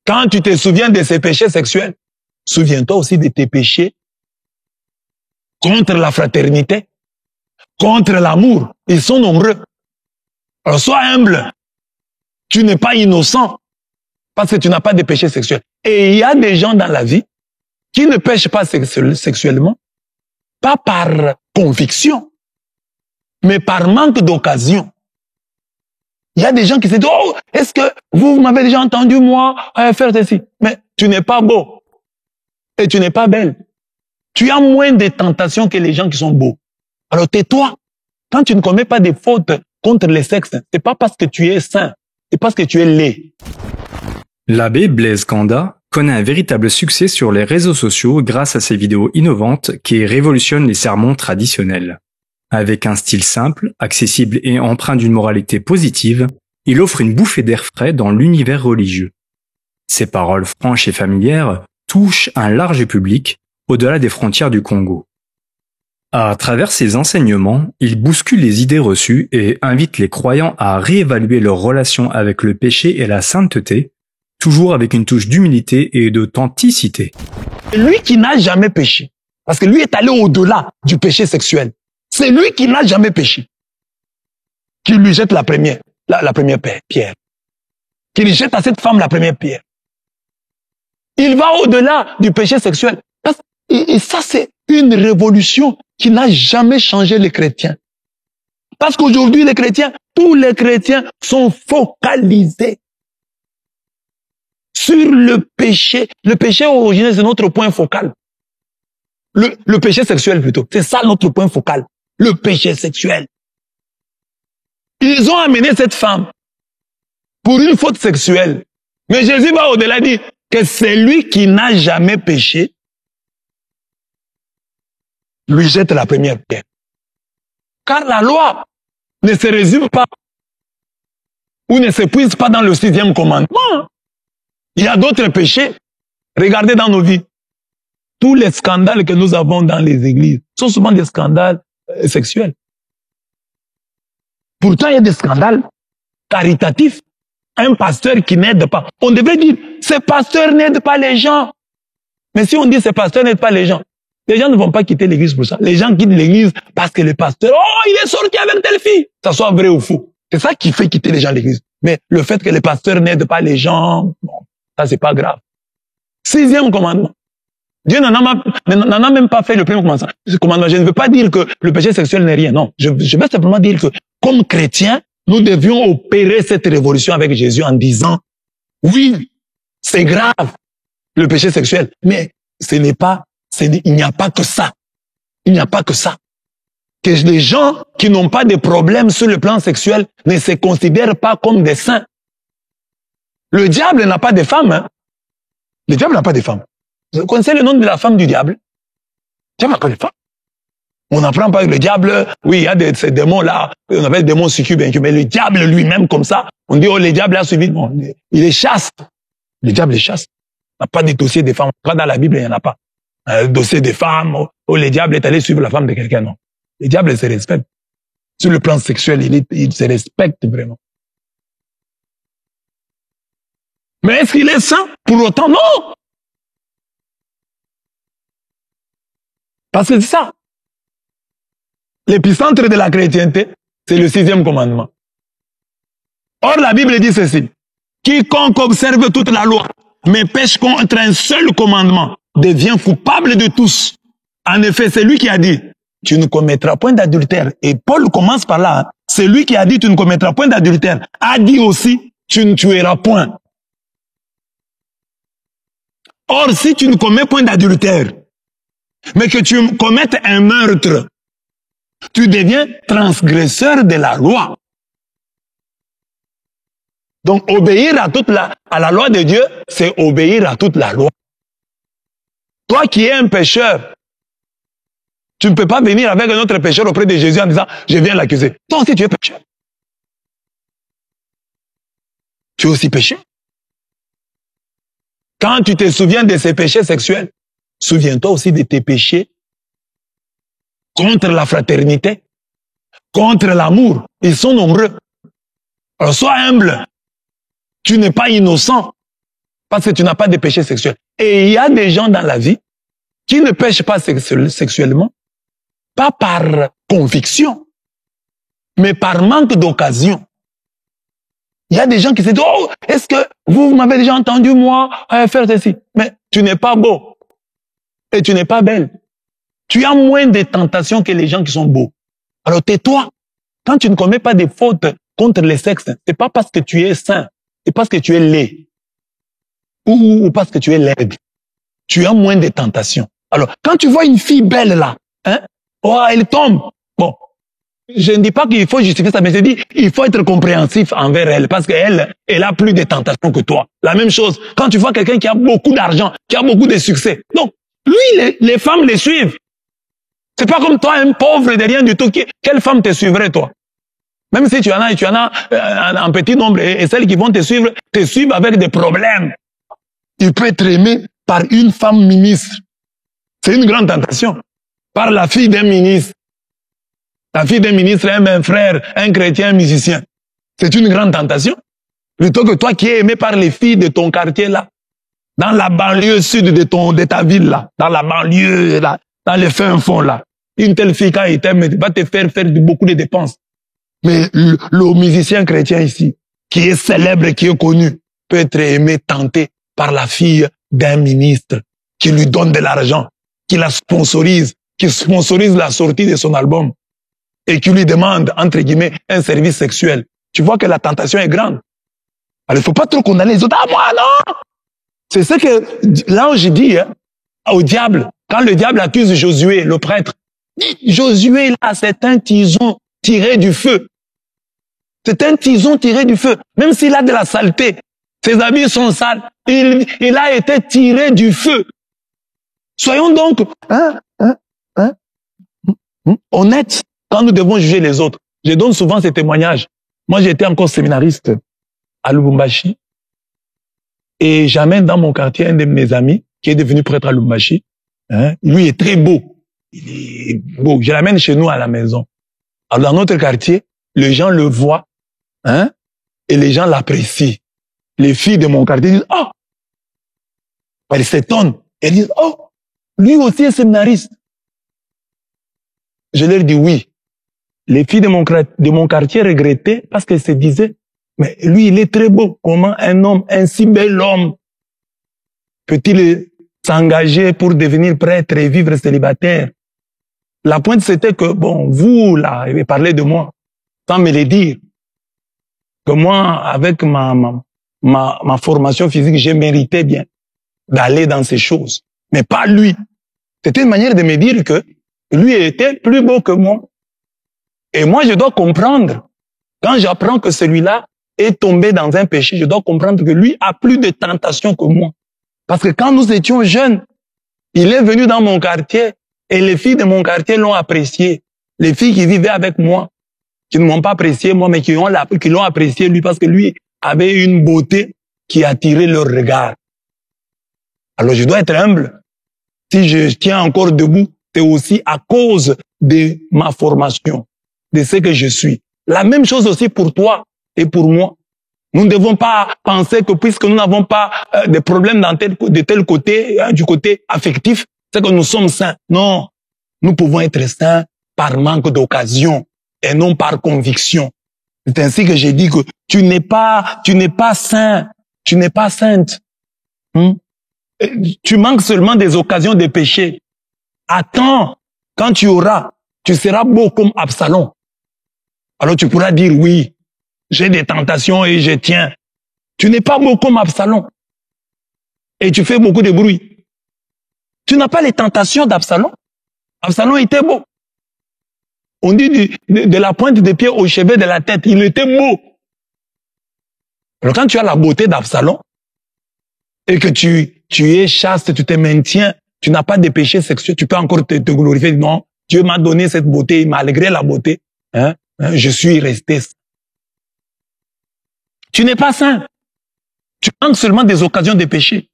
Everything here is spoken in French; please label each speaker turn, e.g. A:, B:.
A: Quand tu te souviens de ces péchés sexuels, souviens-toi aussi de tes péchés contre la fraternité, contre l'amour. Ils sont nombreux. Alors sois humble. Tu n'es pas innocent parce que tu n'as pas de péché sexuel. Et il y a des gens dans la vie qui ne pêchent pas sexuellement, pas par conviction, mais par manque d'occasion. Il y a des gens qui se disent, oh, est-ce que vous m'avez déjà entendu, moi, faire ceci? Mais tu n'es pas beau. Et tu n'es pas belle. Tu as moins de tentations que les gens qui sont beaux. Alors tais-toi. Quand tu ne commets pas de fautes contre les sexes, c'est pas parce que tu es saint, c'est parce que tu es laid.
B: L'abbé Blaise Kanda connaît un véritable succès sur les réseaux sociaux grâce à ses vidéos innovantes qui révolutionnent les sermons traditionnels. Avec un style simple, accessible et empreint d'une moralité positive, il offre une bouffée d'air frais dans l'univers religieux. Ses paroles franches et familières touchent un large public au-delà des frontières du Congo. À travers ses enseignements, il bouscule les idées reçues et invite les croyants à réévaluer leur relation avec le péché et la sainteté, toujours avec une touche d'humilité et d'authenticité.
A: Lui qui n'a jamais péché, parce que lui est allé au-delà du péché sexuel. C'est lui qui n'a jamais péché. Qui lui jette la première pierre. Qui lui jette à cette femme la première pierre. Il va au-delà du péché sexuel. Et ça, c'est une révolution qui n'a jamais changé les chrétiens. Parce qu'aujourd'hui, les chrétiens, tous les chrétiens sont focalisés sur le péché. Le péché originel, c'est notre point focal. Le péché sexuel plutôt. C'est ça notre point focal. Le péché sexuel. Ils ont amené cette femme pour une faute sexuelle. Mais Jésus va au-delà dire que c'est lui qui n'a jamais péché, lui jette la première pierre. Car la loi ne se résume pas ou ne s'épuise pas dans le 6e commandement. Il y a d'autres péchés. Regardez dans nos vies. Tous les scandales que nous avons dans les églises sont souvent des scandales sexuels. Pourtant, il y a des scandales caritatifs. Un pasteur qui n'aide pas. On devrait dire, ce pasteur n'aide pas les gens. Mais si on dit, ce pasteur n'aide pas les gens ne vont pas quitter l'église pour ça. Les gens quittent l'église parce que le pasteur, oh, il est sorti avec telle fille. Ça soit vrai ou faux. C'est ça qui fait quitter les gens l'église. Mais le fait que le pasteur n'aide pas les gens, bon, ça c'est pas grave. 6e commandement. Dieu n'en a même pas fait le premier commandement. Je ne veux pas dire que le péché sexuel n'est rien. Non. Je veux simplement dire que, comme chrétiens, nous devions opérer cette révolution avec Jésus en disant, oui, c'est grave, le péché sexuel. Mais il n'y a pas que ça. Il n'y a pas que ça. Que les gens qui n'ont pas de problème sur le plan sexuel ne se considèrent pas comme des saints. Le diable n'a pas de femme. Hein. Le diable n'a pas de femme. Vous connaissez le nom de la femme du diable? Le diable n'a pas de femme. On n'apprend pas que le diable, oui, il y a ces démons-là, on appelle démons succubes, mais le diable lui-même comme ça, on dit, oh, le diable a suivi. Non, il est chaste. Le diable est chaste. Il n'y a pas de dossier des femmes. Dans la Bible, il n'y en a pas. Un dossier des femmes, oh, le diable est allé suivre la femme de quelqu'un, non. Le diable se respecte. Sur le plan sexuel, il se respecte vraiment. Mais est-ce qu'il est saint? Pour autant, non! Parce que c'est ça. L'épicentre de la chrétienté, c'est le 6e commandement. Or, la Bible dit ceci. Quiconque observe toute la loi, mais pêche contre un seul commandement, devient coupable de tous. En effet, c'est lui qui a dit, tu ne commettras point d'adultère. Et Paul commence par là. Hein. C'est lui qui a dit, tu ne commettras point d'adultère. A dit aussi, tu ne tueras point. Or, si tu ne commets point d'adultère, mais que tu commettes un meurtre, tu deviens transgresseur de la loi. Donc, obéir à la loi de Dieu, c'est obéir à toute la loi. Toi qui es un pécheur, tu ne peux pas venir avec un autre pécheur auprès de Jésus en disant, je viens l'accuser. Toi aussi, tu es pécheur. Tu es aussi péché. Quand tu te souviens de ces péchés sexuels, souviens-toi aussi de tes péchés contre la fraternité, contre l'amour. Ils sont nombreux. Alors sois humble. Tu n'es pas innocent Parce que tu n'as pas de péché sexuel. Et il y a des gens dans la vie qui ne pêchent pas sexuellement, pas par conviction, mais par manque d'occasion. Il y a des gens qui se disent, oh, est-ce que vous m'avez déjà entendu, moi, faire ceci? Mais tu n'es pas beau. Et tu n'es pas belle. Tu as moins de tentations que les gens qui sont beaux. Alors tais-toi. Quand tu ne commets pas de fautes contre les sexes, c'est pas parce que tu es saint, c'est parce que tu es laid. Ou parce que tu es laide. Tu as moins de tentations. Alors, quand tu vois une fille belle là, oh, elle tombe. Bon, je ne dis pas qu'il faut justifier ça, mais je dis, il faut être compréhensif envers elle, parce qu'elle, elle a plus de tentations que toi. La même chose, quand tu vois quelqu'un qui a beaucoup d'argent, qui a beaucoup de succès. Donc, lui, les femmes les suivent. C'est pas comme toi, un pauvre de rien du tout. Quelle femme te suivrait, toi? Même si tu en as un petit nombre, et celles qui vont te suivent avec des problèmes. Il peut être aimé par une femme ministre. C'est une grande tentation. Par la fille d'un ministre. La fille d'un ministre aime un frère, un chrétien, un musicien. C'est une grande tentation. Plutôt que toi qui es aimé par les filles de ton quartier là. Dans la banlieue sud de ta ville là. Dans la banlieue là. Dans le fin fond là. Une telle fille quand il t'aime va te faire beaucoup de dépenses. Mais le musicien chrétien ici, qui est célèbre, qui est connu, peut être aimé, tenté par la fille d'un ministre qui lui donne de l'argent, qui la sponsorise, qui sponsorise la sortie de son album et qui lui demande, entre guillemets, un service sexuel. Tu vois que la tentation est grande. Alors, il faut pas trop condamner les autres. Ah, moi, non! C'est ce que l'ange dit au diable. Quand le diable accuse Josué, le prêtre, Josué, là, c'est un tison tiré du feu. C'est un tison tiré du feu. Même s'il a de la saleté, ses habits sont sales, il a été tiré du feu. Soyons donc honnêtes quand nous devons juger les autres. Je donne souvent ces témoignages. Moi, j'étais encore séminariste à Lubumbashi et j'amène dans mon quartier un de mes amis qui est devenu prêtre à Lubumbashi. Lui est très beau. Il est beau. Je l'amène chez nous à la maison. Alors, dans notre quartier, les gens le voient, et les gens l'apprécient. Les filles de mon quartier disent, oh! Elles s'étonnent. Elles disent, oh! Lui aussi est séminariste. Je leur dis oui. Les filles de mon quartier regrettaient parce qu'elles se disaient, mais lui, il est très beau. Comment un homme, un si bel homme, peut-il s'engager pour devenir prêtre et vivre célibataire? La pointe, c'était que, bon, vous, là, avez parlé de moi, sans me le dire, que moi, avec ma formation physique, j'ai mérité bien d'aller dans ces choses. Mais pas lui. C'était une manière de me dire que lui était plus beau que moi. Et moi, je dois comprendre. Quand j'apprends que celui-là est tombé dans un péché, je dois comprendre que lui a plus de tentation que moi. Parce que quand nous étions jeunes, il est venu dans mon quartier et les filles de mon quartier l'ont apprécié. Les filles qui vivaient avec moi, qui ne m'ont pas apprécié moi, mais qui l'ont apprécié lui parce que lui avait une beauté qui attirait leur regard. Alors je dois être humble. Si je tiens encore debout, c'est aussi à cause de ma formation, de ce que je suis. La même chose aussi pour toi et pour moi. Nous ne devons pas penser que puisque nous n'avons pas de problèmes de tel côté, du côté affectif, c'est que nous sommes saints. Non, nous pouvons être saints par manque d'occasion et non par conviction. C'est ainsi que j'ai dit que tu n'es pas saint, tu n'es pas sainte. Tu manques seulement des occasions de péché. Attends, quand tu seras beau comme Absalom. Alors tu pourras dire oui, j'ai des tentations et je tiens. Tu n'es pas beau comme Absalom. Et tu fais beaucoup de bruit. Tu n'as pas les tentations d'Absalom. Absalom était beau. On dit de la pointe des pieds au chevet de la tête, il était beau. Alors quand tu as la beauté d'Absalom, et que tu es chaste, tu te maintiens, tu n'as pas de péché sexuel, tu peux encore te glorifier. Non, Dieu m'a donné cette beauté, malgré la beauté, je suis resté saint. Tu n'es pas saint. Tu manques seulement des occasions de péché.